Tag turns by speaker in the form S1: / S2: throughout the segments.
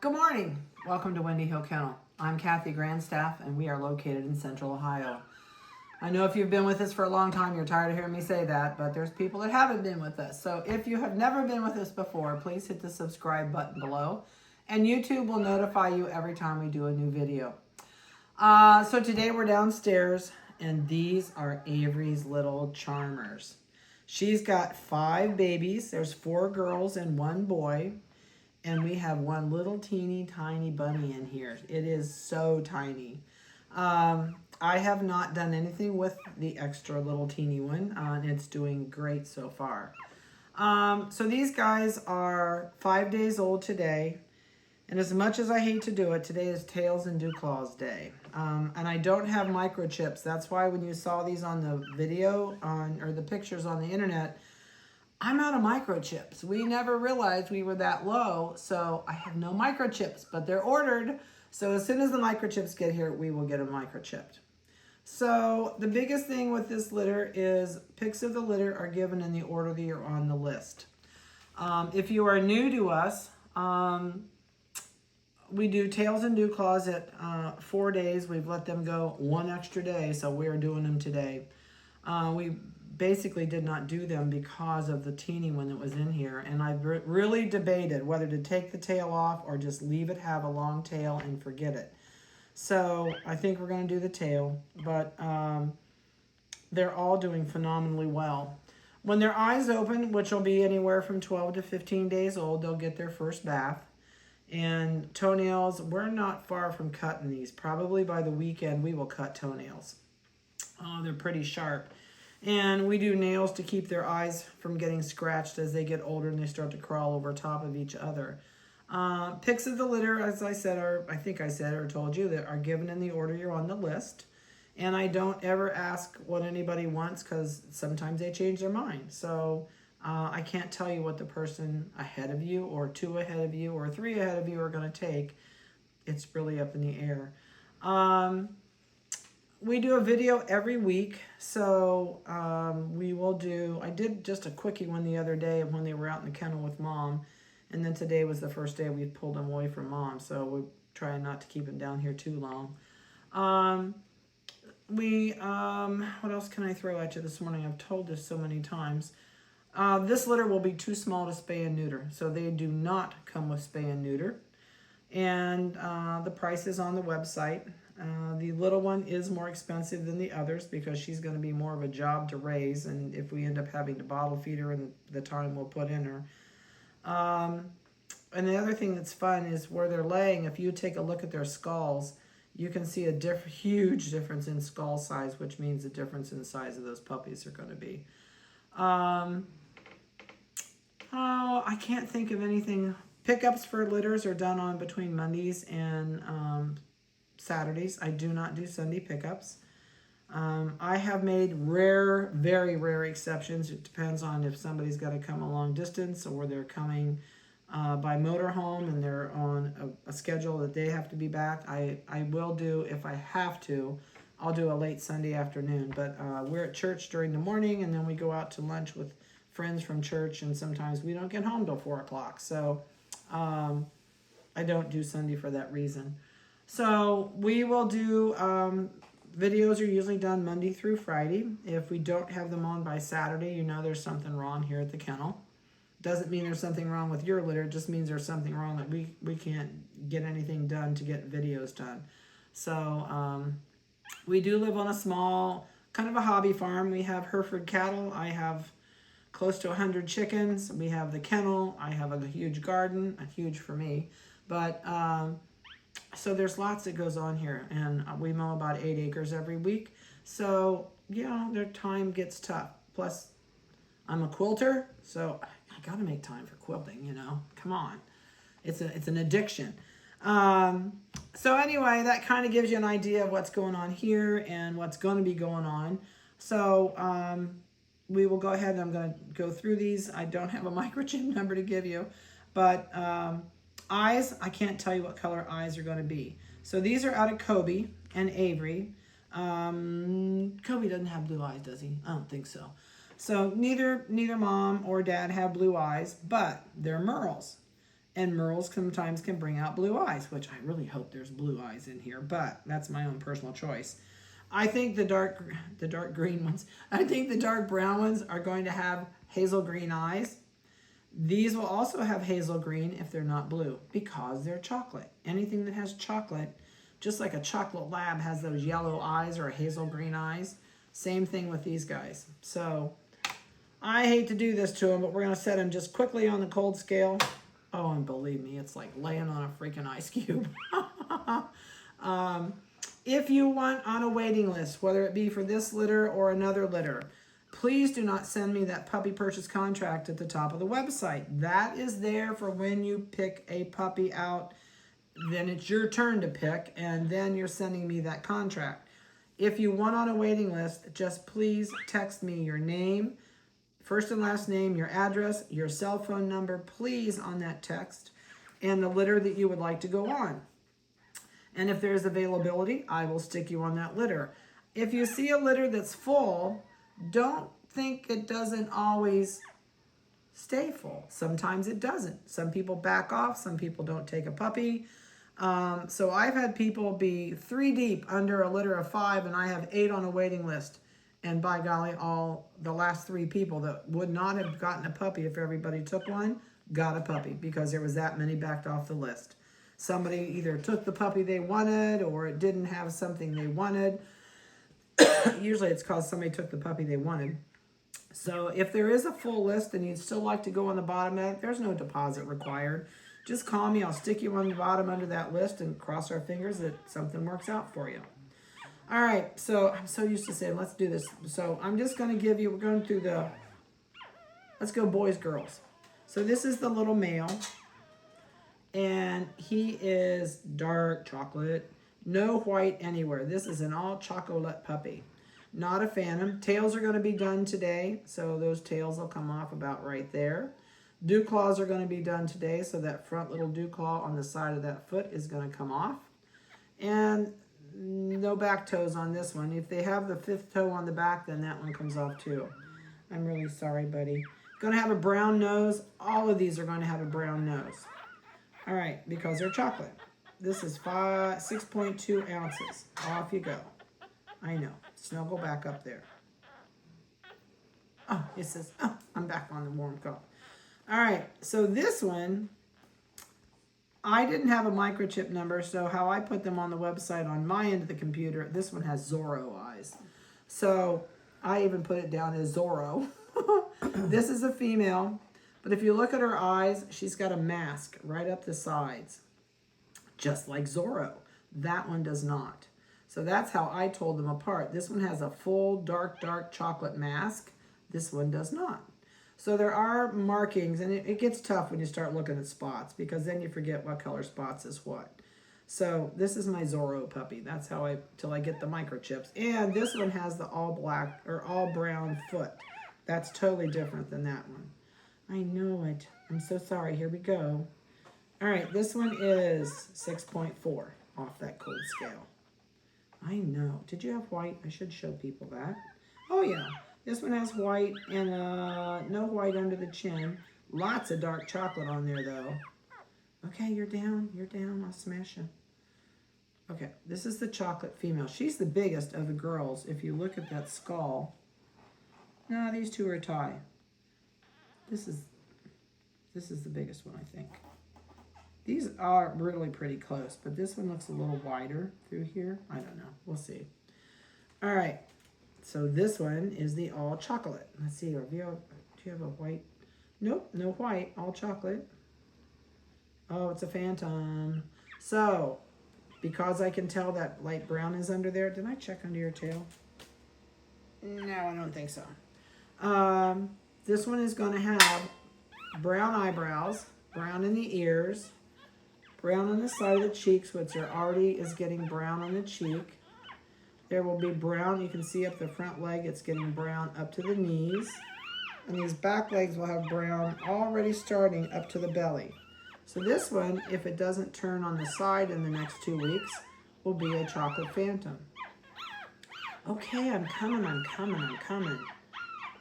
S1: Good morning. Welcome to Windy Hill Kennel. I'm Kathy Grandstaff, and we are located in Central Ohio. I know if you've been with us for a long time, you're tired of hearing me say that, but there's people that haven't been with us. So if you have never been with us before, please hit the subscribe button below, and YouTube will notify you every time we do a new video. So today we're downstairs, and these are Avery's little charmers. She's got 5 babies. There's 4 girls and 1 boy. And we have one little teeny tiny bunny in here. It is so tiny. I have not done anything with the extra little teeny one, and it's doing great so far. So these guys are 5 days old today. And as much as I hate to do it, today is Tails and Dew Claws Day. And I don't have microchips. That's why when you saw these on the video or the pictures on the internet, I'm out of microchips. We never realized we were that low, so I have no microchips, but they're ordered. So as soon as the microchips get here, we will get them microchipped. So the biggest thing with this litter is pics of the litter are given in the order that you're on the list. If you are new to us, we do Tails and Dew Claws at 4 days. We've let them go 1 extra day, so we're doing them today. We basically did not do them because of the teeny one that was in here, and I've really debated whether to take the tail off or just leave it have a long tail and forget it. So I think we're going to do the tail, but they're all doing phenomenally well. When their eyes open, which will be anywhere from 12 to 15 days old, they'll get their first bath. And toenails, we're not far from cutting these. Probably by the weekend we will cut toenails. They're pretty sharp. And we do nails to keep their eyes from getting scratched as they get older and they start to crawl over top of each other. Pics of the litter, as I said, I think I said or told you, that are given in the order you're on the list. And I don't ever ask what anybody wants because sometimes they change their mind. So I can't tell you what the person ahead of you or 2 ahead of you or 3 ahead of you are going to take. It's really up in the air. We do a video every week, so we will do, I did just a quickie one the other day when they were out in the kennel with Mom, and then today was the first day we pulled them away from Mom, so we're trying not to keep them down here too long. What else can I throw at you this morning? I've told this so many times. This litter will be too small to spay and neuter, so they do not come with spay and neuter, and the price is on the website. The little one is more expensive than the others because she's going to be more of a job to raise, and if we end up having to bottle feed her in the time we'll put in her. And the other thing that's fun is where they're laying, if you take a look at their skulls, you can see a huge difference in skull size, which means the difference in the size of those puppies are going to be. I can't think of anything. Pickups for litters are done on between Mondays and Saturdays. I do not do Sunday pickups. I have made very rare exceptions. It depends on if somebody's got to come a long distance or they're coming by motorhome and they're on a schedule that they have to be back. I will do, if I have to, I'll do a late Sunday afternoon. But we're at church during the morning, and then we go out to lunch with friends from church, and sometimes we don't get home till 4 o'clock. So I don't do Sunday for that reason. So we will do, videos are usually done Monday through Friday. If we don't have them on by Saturday, you know there's something wrong here at the kennel. Doesn't mean there's something wrong with your litter, it just means there's something wrong that we can't get anything done to get videos done. So we do live on a small, kind of a hobby farm. We have Hereford cattle. I have close to 100 chickens. We have the kennel. I have a huge garden, huge for me. But so there's lots that goes on here, and we mow about 8 acres every week. So, yeah, their time gets tough. Plus, I'm a quilter, so I got to make time for quilting, you know. Come on. It's an addiction. So anyway, that kind of gives you an idea of what's going on here and what's going to be going on. So we will go ahead and I'm going to go through these. I don't have a microchip number to give you, but eyes, I can't tell you what color eyes are going to be. So these are out of Kobe and Avery. Kobe doesn't have blue eyes, does he? I don't think so. So neither mom or dad have blue eyes, but they're Merles. And Merles sometimes can bring out blue eyes, which I really hope there's blue eyes in here, but that's my own personal choice. I think the dark green ones, I think the dark brown ones are going to have hazel green eyes. These will also have hazel green if they're not blue because they're chocolate. Anything that has chocolate, just like a chocolate lab has those yellow eyes or hazel green eyes, same thing with these guys. So I hate to do this to them, but we're going to set them just quickly on the cold scale. Oh, and believe me, it's like laying on a freaking ice cube. If you want on a waiting list, whether it be for this litter or another litter, please do not send me that puppy purchase contract at the top of the website. That is there for when you pick a puppy out. Then it's your turn to pick, and then you're sending me that contract. If you want on a waiting list, just please text me your name, first and last name, your address, your cell phone number, please, on that text, and the litter that you would like to go on. And if there's availability, I will stick you on that litter. If you see a litter that's full, don't think it doesn't always stay full. Sometimes it doesn't. Some people back off. Some people don't take a puppy. So I've had people be 3 deep under a litter of 5, and I have 8 on a waiting list. And by golly, all the last 3 people that would not have gotten a puppy if everybody took one, got a puppy because there was that many backed off the list. Somebody either took the puppy they wanted or it didn't have something they wanted. Usually it's because somebody took the puppy they wanted. So if there is a full list and you'd still like to go on the bottom of it, there's no deposit required. Just call me. I'll stick you on the bottom under that list and cross our fingers that something works out for you. All right, so I'm so used to saying, let's do this. So I'm just going to give you, we're going through the, let's go boys, girls. So this is the little male, and he is dark chocolate, no white anywhere. This is an all chocolate puppy, not a phantom. Tails are going to be done today, so those tails will come off about right there. Dew claws are going to be done today, so that front little dew claw on the side of that foot is going to come off. And no back toes on this one. If they have the 5th toe on the back, then that one comes off too. I'm really sorry, buddy. Going to have a brown nose. All of these are going to have a brown nose. All right, because they're chocolate. This is 6.2 ounces. Off you go. I know. Snuggle back up there. Oh, it says, oh, I'm back on the warm cup. All right, so this one, I didn't have a microchip number, so how I put them on the website on my end of the computer, this one has Zorro eyes. So I even put it down as Zorro. This is a female, but if you look at her eyes, she's got a mask right up the sides, just like Zorro. That one does not. So that's how I told them apart. This one has a full dark chocolate mask. This one does not. So there are markings, and it gets tough when you start looking at spots because then you forget what color spots is what. So this is my Zorro puppy. That's how till I get the microchips. And this one has the all black or all brown foot. That's totally different than that one. I know it. I'm so sorry. Here we go. All right, this one is 6.4 off that cold scale. I know. Did you have white? I should show people that. Oh, yeah. This one has white and no white under the chin. Lots of dark chocolate on there, though. Okay, you're down. You're down. I'll smash you. Okay, this is the chocolate female. She's the biggest of the girls. If you look at that skull. No, these two are a tie. This is the biggest one, I think. These are really pretty close, but this one looks a little wider through here. I don't know. We'll see. All right. So this one is the all chocolate. Let's see. Do you have a white? Nope, no white. All chocolate. Oh, it's a phantom. So, because I can tell that light brown is under there. Did I check under your tail? No, I don't think so. This one is going to have brown eyebrows, brown in the ears, brown on the side of the cheeks, which already is getting brown on the cheek. There will be brown, you can see up the front leg, it's getting brown up to the knees. And these back legs will have brown already starting up to the belly. So this one, if it doesn't turn on the side in the next 2 weeks, will be a chocolate phantom. Okay, I'm coming.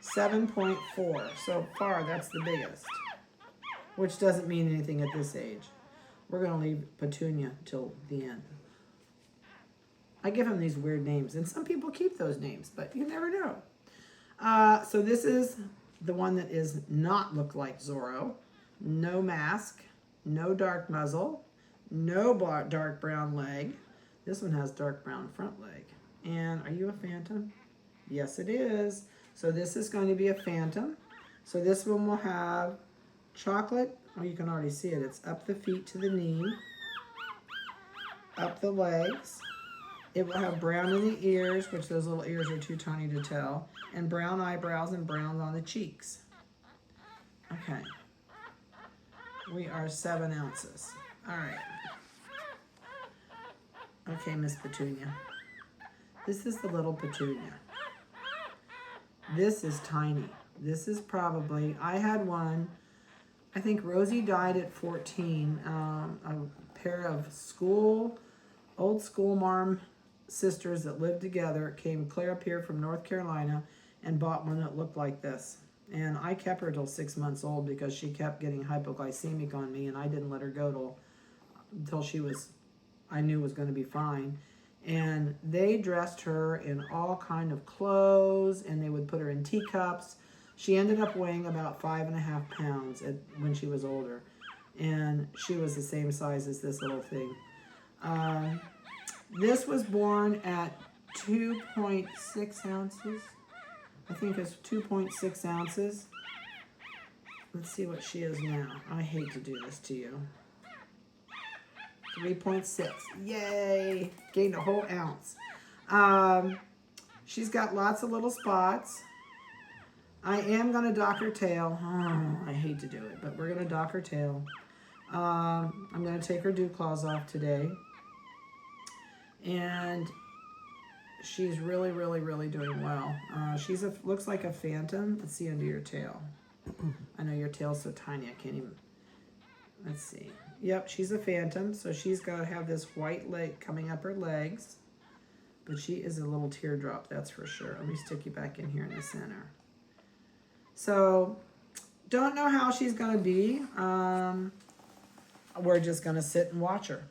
S1: 7.4. So far, that's the biggest. which doesn't mean anything at this age. We're going to leave Petunia till the end. I give him these weird names, and some people keep those names, but you never know. So this is the one that is not look like Zorro. No mask, no dark muzzle, no dark brown leg. This one has dark brown front leg. And are you a phantom? Yes, it is. So this is going to be a phantom. So this one will have chocolate. Oh, you can already see it. It's up the feet to the knee, up the legs. It will have brown in the ears, which those little ears are too tiny to tell, and brown eyebrows and brown on the cheeks. Okay. We are 7 ounces. All right. Okay, Miss Petunia. This is the little Petunia. This is tiny. This is probably, I had one, I think Rosie died at 14. A pair of old school marm sisters that lived together came clear up here from North Carolina and bought one that looked like this. And I kept her till 6 months old because she kept getting hypoglycemic on me, and I didn't let her go until she was, I knew was going to be fine. And they dressed her in all kind of clothes, and they would put her in teacups. She ended up weighing about 5.5 pounds when she was older, and she was the same size as this little thing. This was born at 2.6 ounces. I think it's 2.6 ounces. Let's see what she is now. I hate to do this to you. 3.6. Yay! Gained a whole ounce. She's got lots of little spots. I am going to dock her tail. Oh, I hate to do it, but we're going to dock her tail. I'm going to take her dew claws off today. And she's really, really, really doing well. Looks like a phantom. Let's see under your tail. I know your tail's so tiny, I can't even. Let's see. Yep, she's a phantom, so she's got to have this white leg coming up her legs. But she is a little teardrop, that's for sure. Let me stick you back in here in the center. So, don't know how she's going to be. We're just going to sit and watch her.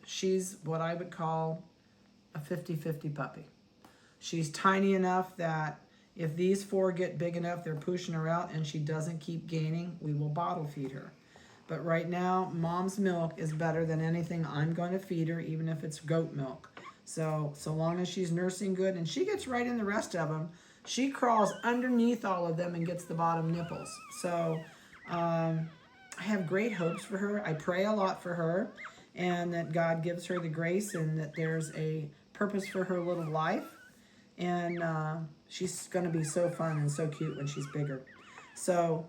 S1: She's what I would call a 50-50 puppy. She's tiny enough that if these 4 get big enough, they're pushing her out and she doesn't keep gaining, we will bottle feed her. But right now, mom's milk is better than anything I'm going to feed her, even if it's goat milk. So long as she's nursing good, and she gets right in the rest of them, she crawls underneath all of them and gets the bottom nipples. So I have great hopes for her. I pray a lot for her, and that God gives her the grace and that there's a purpose for her little life. And she's going to be so fun and so cute when she's bigger. So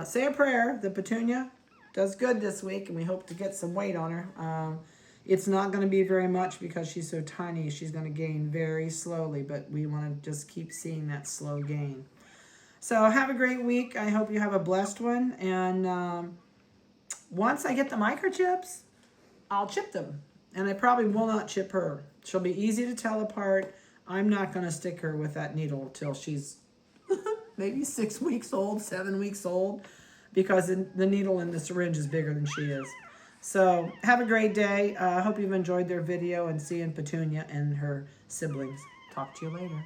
S1: say a prayer that Petunia does good this week, and we hope to get some weight on her. It's not going to be very much because she's so tiny. She's going to gain very slowly, but we want to just keep seeing that slow gain. So have a great week. I hope you have a blessed one. And once I get the microchips, I'll chip them. And I probably will not chip her. She'll be easy to tell apart. I'm not going to stick her with that needle till she's maybe 6 weeks old, 7 weeks old, because the needle in the syringe is bigger than she is. So have a great day. I hope you've enjoyed their video and seeing Petunia and her siblings. Talk to you later.